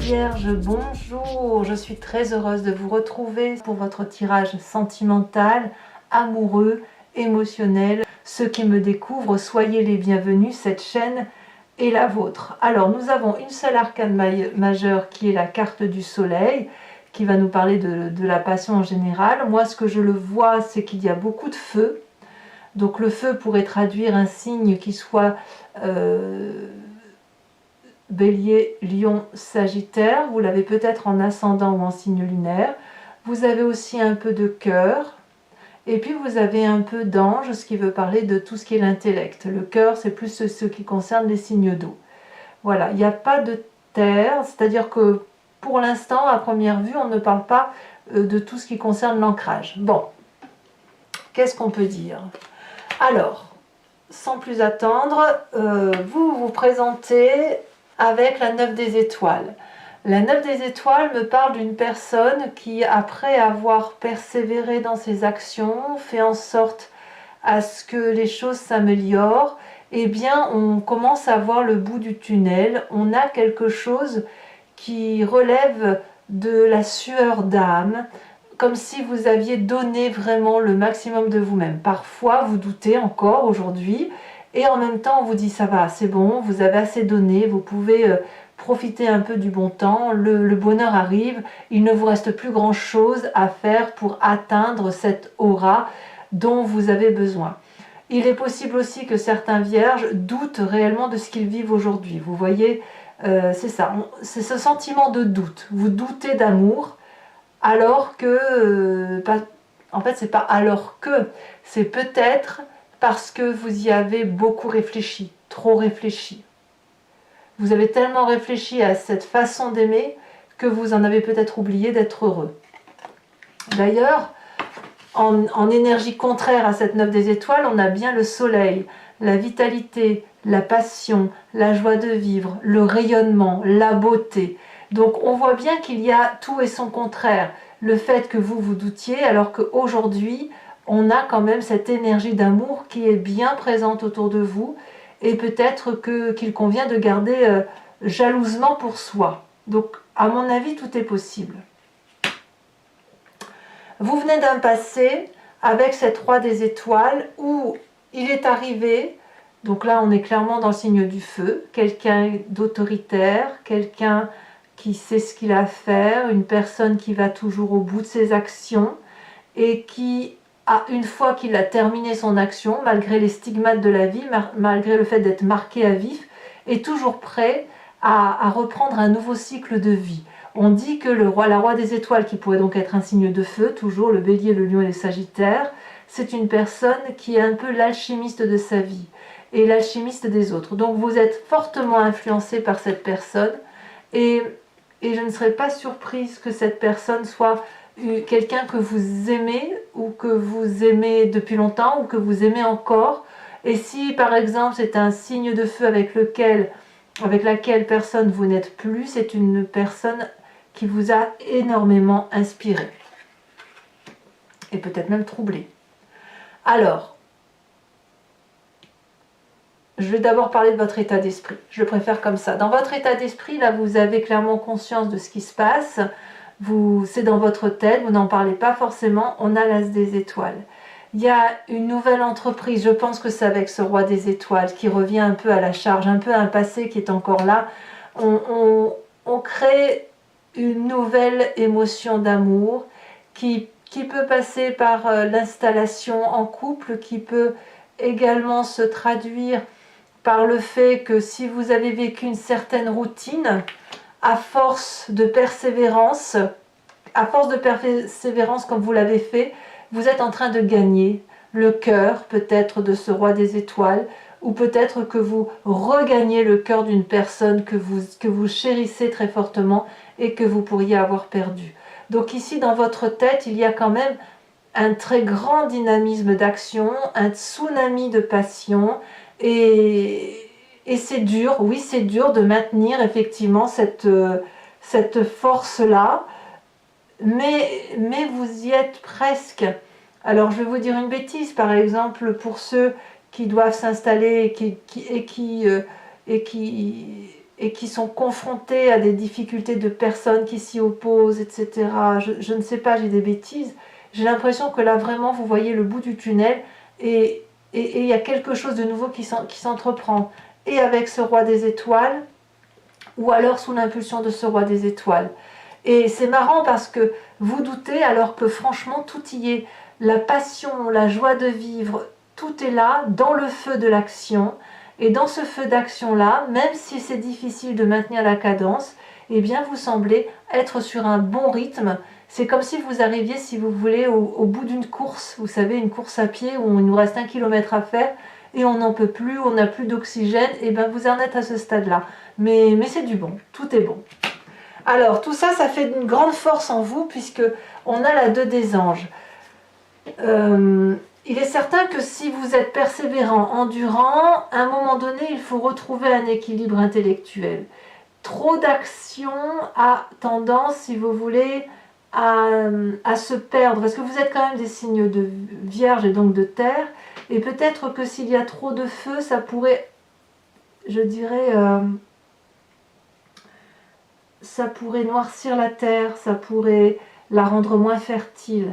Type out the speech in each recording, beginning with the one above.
Vierges, bonjour, je suis très heureuse de vous retrouver pour votre tirage sentimental, amoureux, émotionnel. Ceux qui me découvrent, soyez les bienvenus, cette chaîne est la vôtre. Alors nous avons une seule arcane majeure qui est la carte du soleil, qui va nous parler de la passion en général. Moi ce que je le vois, c'est qu'il y a beaucoup de feu. Donc le feu pourrait traduire un signe qui soit Bélier, Lion, Sagittaire. Vous l'avez peut-être en ascendant ou en signe lunaire. Vous avez aussi un peu de cœur. Et puis vous avez un peu d'ange, ce qui veut parler de tout ce qui est l'intellect. Le cœur, c'est plus ce qui concerne les signes d'eau. Voilà, il n'y a pas de terre, c'est-à-dire que pour l'instant, à première vue, on ne parle pas de tout ce qui concerne l'ancrage. Bon, qu'est-ce qu'on peut dire? Alors, sans plus attendre, vous vous présentez avec la 9 des étoiles. La 9 des étoiles me parle d'une personne qui, après avoir persévéré dans ses actions, fait en sorte à ce que les choses s'améliorent, eh bien on commence à voir le bout du tunnel. On a quelque chose qui relève de la sueur d'âme, comme si vous aviez donné vraiment le maximum de vous-même. Parfois vous doutez encore aujourd'hui, et en même temps on vous dit ça va, c'est bon, vous avez assez donné, vous pouvez profiter un peu du bon temps, le bonheur arrive, il ne vous reste plus grand chose à faire pour atteindre cette aura dont vous avez besoin. Il est possible aussi que certains vierges doutent réellement de ce qu'ils vivent aujourd'hui. Vous voyez, c'est ça, c'est ce sentiment de doute. Vous doutez d'amour alors que, en fait c'est pas alors que, c'est peut-être parce que vous y avez beaucoup réfléchi, trop réfléchi. Vous avez tellement réfléchi à cette façon d'aimer que vous en avez peut-être oublié d'être heureux. D'ailleurs, en énergie contraire à cette 9 des étoiles, on a bien le soleil, la vitalité, la passion, la joie de vivre, le rayonnement, la beauté. Donc on voit bien qu'il y a tout et son contraire. Le fait que vous vous doutiez, alors qu'aujourd'hui, on a quand même cette énergie d'amour qui est bien présente autour de vous, et peut-être qu'il convient de garder jalousement pour soi. Donc à mon avis, tout est possible. Vous venez d'un passé avec cette roi des étoiles où il est arrivé, donc là on est clairement dans le signe du feu, quelqu'un d'autoritaire, quelqu'un qui sait ce qu'il a à faire, une personne qui va toujours au bout de ses actions et qui, une fois qu'il a terminé son action, malgré les stigmates de la vie, malgré le fait d'être marqué à vif, est toujours prêt à reprendre un nouveau cycle de vie. On dit que la roi des étoiles, qui pourrait donc être un signe de feu, toujours le bélier, le lion et les sagittaires, c'est une personne qui est un peu l'alchimiste de sa vie et l'alchimiste des autres. Donc vous êtes fortement influencé par cette personne et je ne serais pas surprise que cette personne soit quelqu'un que vous aimez ou que vous aimez depuis longtemps ou que vous aimez encore. Et si par exemple c'est un signe de feu avec laquelle personne vous n'êtes plus, c'est une personne qui vous a énormément inspiré et peut-être même troublé. Alors, je vais d'abord parler de votre état d'esprit. Je le préfère comme ça. Dans votre état d'esprit, là, vous avez clairement conscience de ce qui se passe. C'est dans votre tête, vous n'en parlez pas forcément. On a l'as des étoiles. Il y a une nouvelle entreprise, je pense que c'est avec ce roi des étoiles qui revient un peu à la charge, un peu à un passé qui est encore là. On crée une nouvelle émotion d'amour qui peut passer par l'installation en couple, qui peut également se traduire par le fait que si vous avez vécu une certaine routine, à force de persévérance comme vous l'avez fait, vous êtes en train de gagner le cœur peut-être de ce roi des étoiles, ou peut-être que vous regagnez le cœur d'une personne que vous chérissez très fortement et que vous pourriez avoir perdu. Donc ici dans votre tête, il y a quand même un très grand dynamisme d'action, un tsunami de passion, et c'est dur, oui c'est dur de maintenir effectivement cette force-là, mais vous y êtes presque. Alors je vais vous dire une bêtise, par exemple pour ceux qui doivent s'installer et qui et qui sont confrontés à des difficultés de personnes qui s'y opposent, etc. Je ne sais pas, j'ai des bêtises. J'ai l'impression que là, vraiment, vous voyez le bout du tunnel et il y a quelque chose de nouveau qui s'entreprend. Et avec ce roi des étoiles, ou alors sous l'impulsion de ce roi des étoiles. Et c'est marrant parce que vous doutez alors que franchement, tout y est. La passion, la joie de vivre, tout est là, dans le feu de l'action. Et dans ce feu d'action-là, même si c'est difficile de maintenir la cadence, eh bien vous semblez être sur un bon rythme. C'est comme si vous arriviez, si vous voulez, au bout d'une course. Vous savez, une course à pied où il nous reste 1 kilomètre à faire et on n'en peut plus, on n'a plus d'oxygène. Et bien vous en êtes à ce stade-là. Mais c'est du bon, tout est bon. Alors tout ça, ça fait une grande force en vous puisque on a la 2 des anges. Il est certain que si vous êtes persévérant, endurant, à un moment donné, il faut retrouver un équilibre intellectuel. Trop d'action a tendance, si vous voulez, à se perdre, parce que vous êtes quand même des signes de Vierge et donc de Terre, et peut-être que s'il y a trop de feu, ça pourrait, je dirais, ça pourrait noircir la Terre, ça pourrait la rendre moins fertile.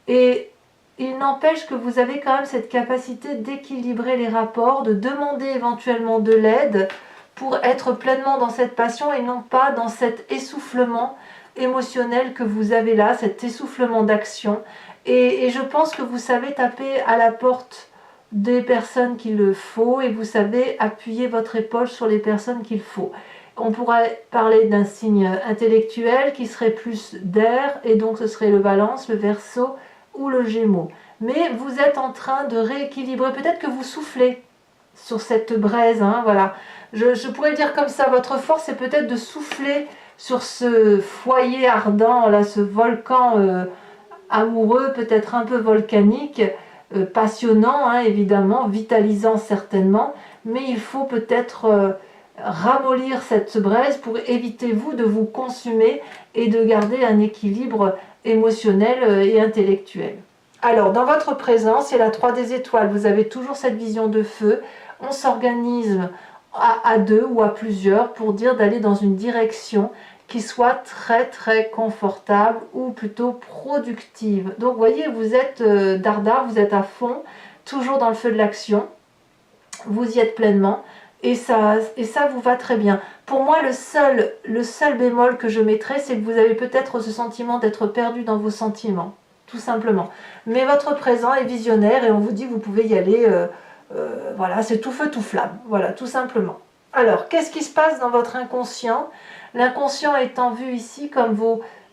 Et il n'empêche que vous avez quand même cette capacité d'équilibrer les rapports, de demander éventuellement de l'aide pour être pleinement dans cette passion et non pas dans cet essoufflement émotionnel que vous avez là, cet essoufflement d'action. Et je pense que vous savez taper à la porte des personnes qu'il le faut et vous savez appuyer votre épaule sur les personnes qu'il faut. On pourrait parler d'un signe intellectuel qui serait plus d'air et donc ce serait le Balance, le Verseau ou le Gémeaux. Mais vous êtes en train de rééquilibrer, peut-être que vous soufflez sur cette braise, hein, voilà. Je pourrais dire comme ça, votre force c'est peut-être de souffler sur ce foyer ardent, là, ce volcan amoureux, peut-être un peu volcanique, passionnant, hein, évidemment, vitalisant certainement, mais il faut peut-être ramollir cette braise pour éviter vous de vous consumer et de garder un équilibre émotionnel et intellectuel. Alors, dans votre présence, il y a la 3 des étoiles, vous avez toujours cette vision de feu, on s'organise à 2 ou à plusieurs pour dire d'aller dans une direction qui soit très très confortable ou plutôt productive. Donc, vous voyez, vous êtes dardard, vous êtes à fond, toujours dans le feu de l'action, vous y êtes pleinement. Et ça vous va très bien. Pour moi, le seul bémol que je mettrais, c'est que vous avez peut-être ce sentiment d'être perdu dans vos sentiments, tout simplement. Mais votre présent est visionnaire et on vous dit que vous pouvez y aller, voilà, c'est tout feu, tout flamme, voilà, tout simplement. Alors, qu'est-ce qui se passe dans votre inconscient? L'inconscient étant vu ici comme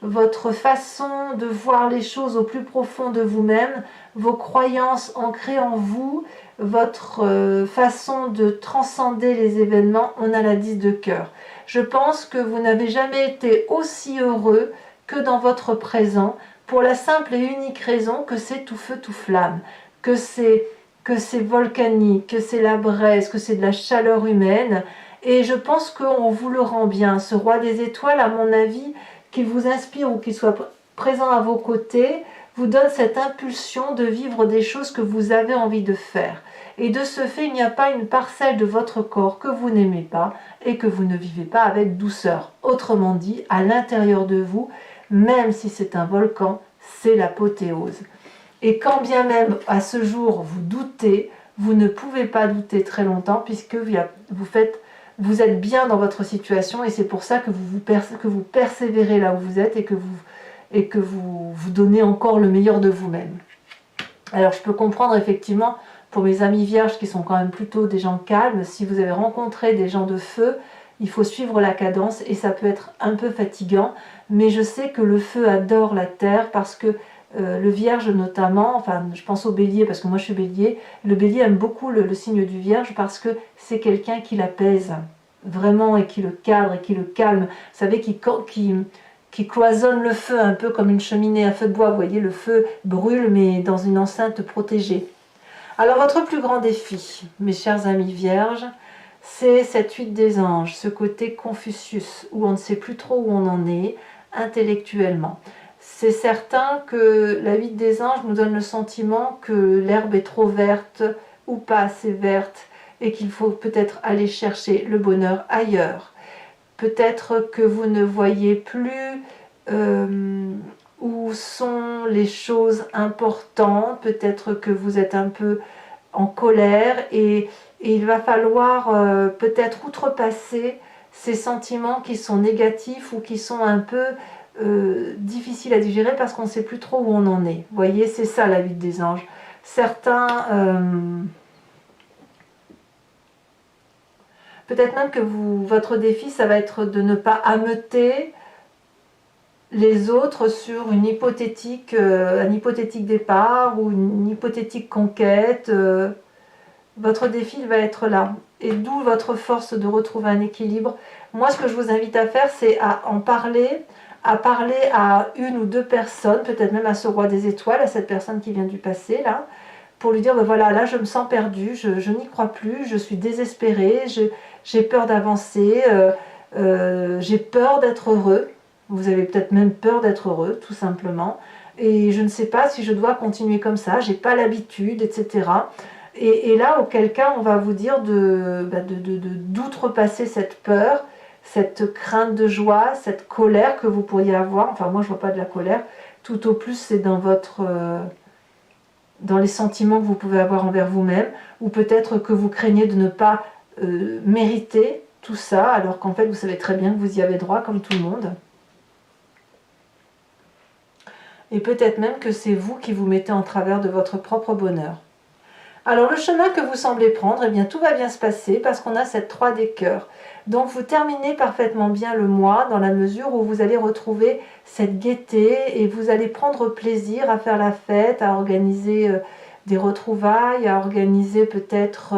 votre façon de voir les choses au plus profond de vous-même, vos croyances ancrées en vous, votre façon de transcender les événements. On a la 10 de cœur. Je pense que vous n'avez jamais été aussi heureux que dans votre présent, pour la simple et unique raison que c'est tout feu, tout flamme, que c'est volcanique, que c'est la braise, que c'est de la chaleur humaine. Et je pense qu'on vous le rend bien. Ce roi des étoiles, à mon avis, qu'il vous inspire ou qu'il soit présent à vos côtés, vous donne cette impulsion de vivre des choses que vous avez envie de faire. Et de ce fait, il n'y a pas une parcelle de votre corps que vous n'aimez pas et que vous ne vivez pas avec douceur. Autrement dit, à l'intérieur de vous, même si c'est un volcan, c'est l'apothéose. Et quand bien même à ce jour vous doutez, vous ne pouvez pas douter très longtemps puisque vous êtes bien dans votre situation et c'est pour ça que vous persévérez là où vous êtes et que vous donnez encore le meilleur de vous-même. Alors je peux comprendre effectivement pour mes amis vierges qui sont quand même plutôt des gens calmes, si vous avez rencontré des gens de feu, il faut suivre la cadence et ça peut être un peu fatigant, mais je sais que le feu adore la terre parce que le vierge notamment, enfin je pense au bélier parce que moi je suis bélier, le bélier aime beaucoup le signe du vierge parce que c'est quelqu'un qui l'apaise vraiment et qui le cadre et qui le calme, vous savez, qui cloisonne le feu un peu comme une cheminée à feu de bois, vous voyez, le feu brûle mais dans une enceinte protégée. Alors votre plus grand défi, mes chers amis vierges, c'est cette 8 des anges, ce côté Confucius, où on ne sait plus trop où on en est intellectuellement. C'est certain que la 8 des anges nous donne le sentiment que l'herbe est trop verte ou pas assez verte et qu'il faut peut-être aller chercher le bonheur ailleurs. peut-être que vous ne voyez plus où sont les choses importantes, peut-être que vous êtes un peu en colère et il va falloir peut-être outrepasser ces sentiments qui sont négatifs ou qui sont un peu difficiles à digérer parce qu'on ne sait plus trop où on en est. Vous voyez, c'est ça la vie des anges. Certains... peut-être même que votre défi, ça va être de ne pas ameuter les autres sur une hypothétique, un hypothétique départ ou une hypothétique conquête. Votre défi va être là. Et d'où votre force de retrouver un équilibre. Moi, ce que je vous invite à faire, c'est à en parler, à une ou deux personnes, peut-être même à ce roi des étoiles, à cette personne qui vient du passé, là, pour lui dire, ben voilà, là, je me sens perdue, je n'y crois plus, je suis désespérée, j'ai peur d'avancer, j'ai peur d'être heureux. Vous avez peut-être même peur d'être heureux, tout simplement. Et je ne sais pas si je dois continuer comme ça, j'ai pas l'habitude, etc. Et là, auquel cas, on va vous dire d'outrepasser cette peur, cette crainte de joie, cette colère que vous pourriez avoir. Enfin, moi, je ne vois pas de la colère. Tout au plus, c'est dans dans les sentiments que vous pouvez avoir envers vous-même, ou peut-être que vous craignez de ne pas mériter tout ça, alors qu'en fait, vous savez très bien que vous y avez droit, comme tout le monde. Et peut-être même que c'est vous qui vous mettez en travers de votre propre bonheur. Alors le chemin que vous semblez prendre, eh bien tout va bien se passer parce qu'on a cette 3 des cœurs. Donc vous terminez parfaitement bien le mois dans la mesure où vous allez retrouver cette gaieté et vous allez prendre plaisir à faire la fête, à organiser des retrouvailles, à organiser peut-être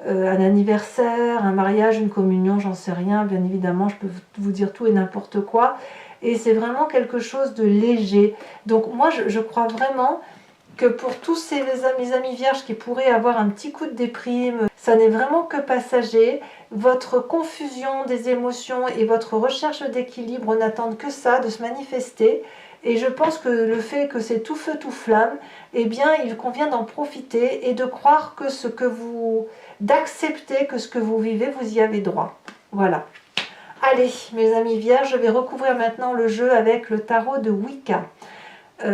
un anniversaire, un mariage, une communion, j'en sais rien, bien évidemment je peux vous dire tout et n'importe quoi. Et c'est vraiment quelque chose de léger. Donc moi je crois vraiment que pour tous mes amis vierges qui pourraient avoir un petit coup de déprime, ça n'est vraiment que passager. Votre confusion des émotions et votre recherche d'équilibre n'attendent que ça, de se manifester. Et je pense que le fait que c'est tout feu, tout flamme, eh bien, il convient d'en profiter et de croire que d'accepter que ce que vous vivez, vous y avez droit. Voilà. Allez, mes amis vierges, je vais recouvrir maintenant le jeu avec le tarot de Wicca.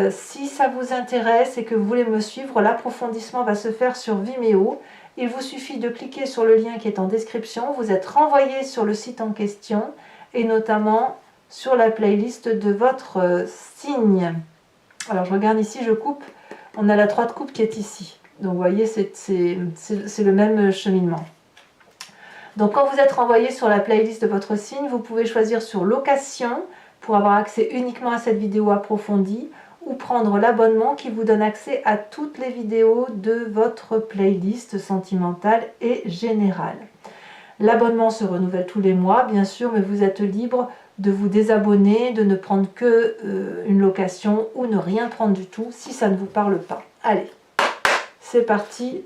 Si ça vous intéresse et que vous voulez me suivre, l'approfondissement va se faire sur Vimeo. Il vous suffit de cliquer sur le lien qui est en description. Vous êtes renvoyé sur le site en question et notamment sur la playlist de votre signe. Alors je regarde ici, je coupe. On a la 3 de coupe qui est ici. Donc vous voyez, c'est le même cheminement. Donc quand vous êtes renvoyé sur la playlist de votre signe, vous pouvez choisir sur location pour avoir accès uniquement à cette vidéo approfondie ou prendre l'abonnement qui vous donne accès à toutes les vidéos de votre playlist sentimentale et générale. L'abonnement se renouvelle tous les mois, bien sûr, mais vous êtes libre de vous désabonner, de ne prendre que une location ou ne rien prendre du tout si ça ne vous parle pas. Allez, c'est parti.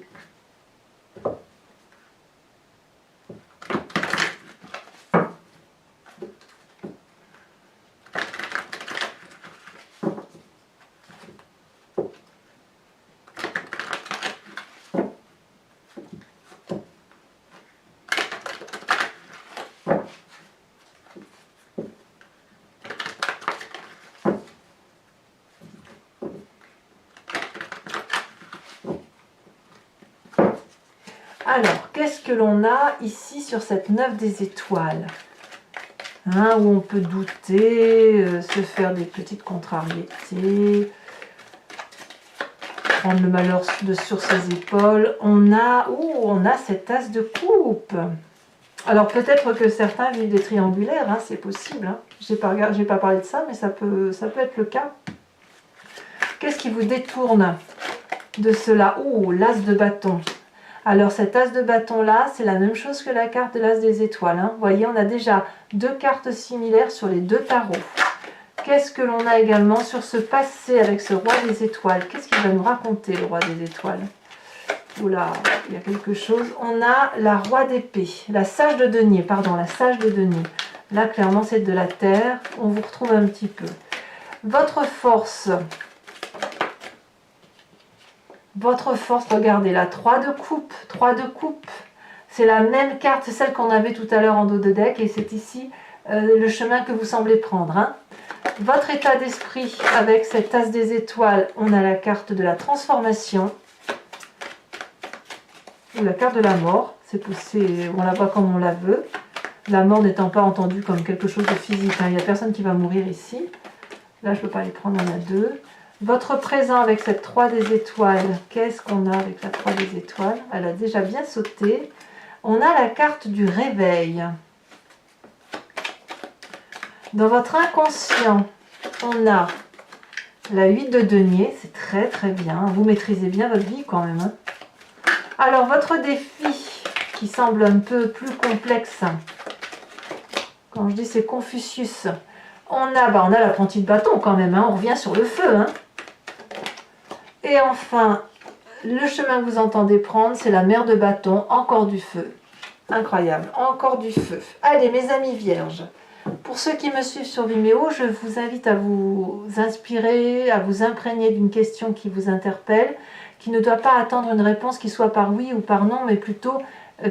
Alors, qu'est-ce que l'on a ici sur cette 9 des étoiles, hein, où on peut douter, se faire des petites contrariétés, prendre le malheur sur ses épaules. On a cet as de coupe. Alors peut-être que certains vivent des triangulaires, hein, c'est possible. Hein. J'ai pas parlé de ça, mais ça peut être le cas. Qu'est-ce qui vous détourne de cela? Oh, l'as de bâton. Alors cet as de bâton là, c'est la même chose que la carte de l'as des étoiles. Hein. Vous voyez, on a déjà 2 cartes similaires sur les 2 tarots. Qu'est-ce que l'on a également sur ce passé avec ce roi des étoiles? Qu'est-ce qu'il va nous raconter, le roi des étoiles? Oula, il y a quelque chose. On a la roi d'épée, la sage de denier, pardon, la sage de denier. Là, clairement, c'est de la terre. On vous retrouve un petit peu. Votre force, regardez, la 3 de coupe, 3 de coupe. C'est la même carte, c'est celle qu'on avait tout à l'heure en dos de deck, et c'est ici le chemin que vous semblez prendre. Hein. Votre état d'esprit avec cette as des étoiles, on a la carte de la transformation, ou la carte de la mort, on la voit comme on la veut. La mort n'étant pas entendue comme quelque chose de physique, hein. Il n'y a personne qui va mourir ici. Là, je ne peux pas les prendre, on a deux. Votre présent avec cette 3 des étoiles, qu'est-ce qu'on a avec la 3 des étoiles? Elle a déjà bien sauté. On a la carte du réveil. Dans votre inconscient, on a la 8 de denier, c'est très très bien. Vous maîtrisez bien votre vie quand même. Hein. Alors, votre défi qui semble un peu plus complexe, quand je dis c'est Confucius, on a l'apprenti de bâton quand même, hein, on revient sur le feu. Hein. Et enfin, le chemin que vous entendez prendre, c'est la mer de bâton, encore du feu. Incroyable, encore du feu. Allez, mes amis vierges, pour ceux qui me suivent sur Vimeo, je vous invite à vous inspirer, à vous imprégner d'une question qui vous interpelle, qui ne doit pas attendre une réponse qui soit par oui ou par non, mais plutôt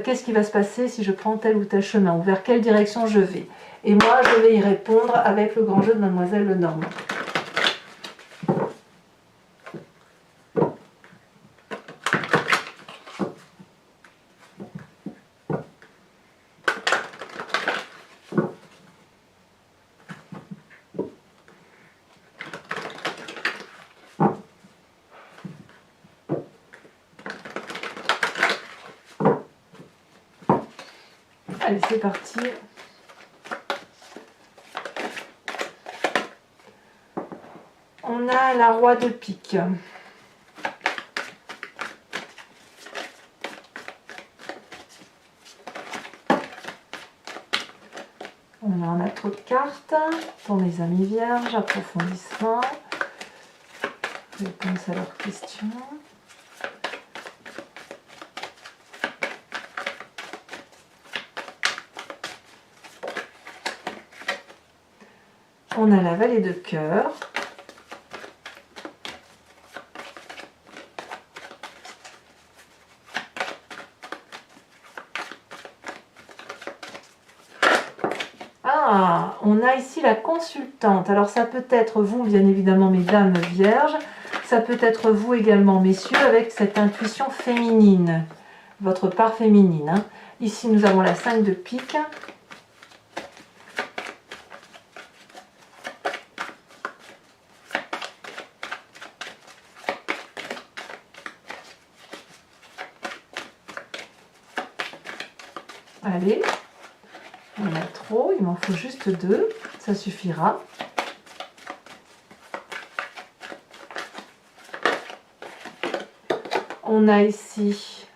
qu'est-ce qui va se passer si je prends tel ou tel chemin, ou vers quelle direction je vais. Et moi, je vais y répondre avec le grand jeu de Mademoiselle Lenormand. Allez, c'est parti. On a la roi de pique. On a trop de cartes. Pour mes amis vierges, approfondissement. Réponse à leurs questions. On a la vallée de cœur. Ah, on a ici la consultante. Alors ça peut être vous, bien évidemment, mesdames vierges. Ça peut être vous également, messieurs, avec cette intuition féminine. Votre part féminine. Hein. Ici, nous avons la 5 de pique. Allez, il y en a trop, il m'en faut juste 2, ça suffira. On a ici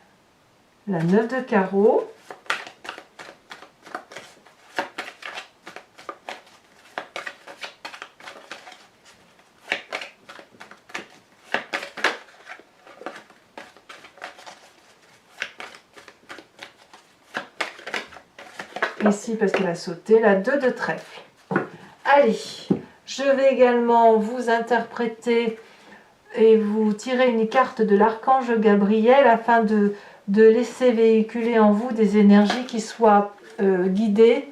la 9 de carreau. Ici, parce qu'elle a sauté, la 2 de trèfle. Allez, je vais également vous interpréter et vous tirer une carte de l'archange Gabriel afin de laisser véhiculer en vous des énergies qui soient guidées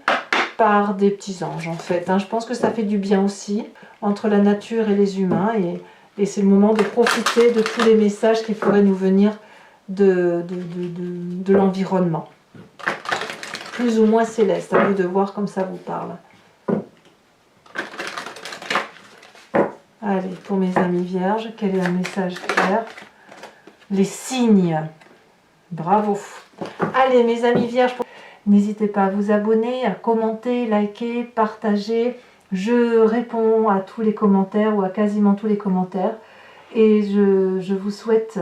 par des petits anges en fait. Hein. Je pense que ça fait du bien aussi entre la nature et les humains et c'est le moment de profiter de tous les messages qui pourraient nous venir de l'environnement. Plus ou moins céleste, à vous de voir comme ça vous parle. Allez, pour mes amis vierges, quel est un message clair? Les signes. Bravo. Allez, mes amis vierges, n'hésitez pas à vous abonner, à commenter, liker, partager. Je réponds à tous les commentaires ou à quasiment tous les commentaires. Et je vous souhaite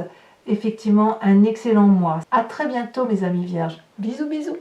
effectivement un excellent mois. À très bientôt, mes amis vierges. Bisous, bisous.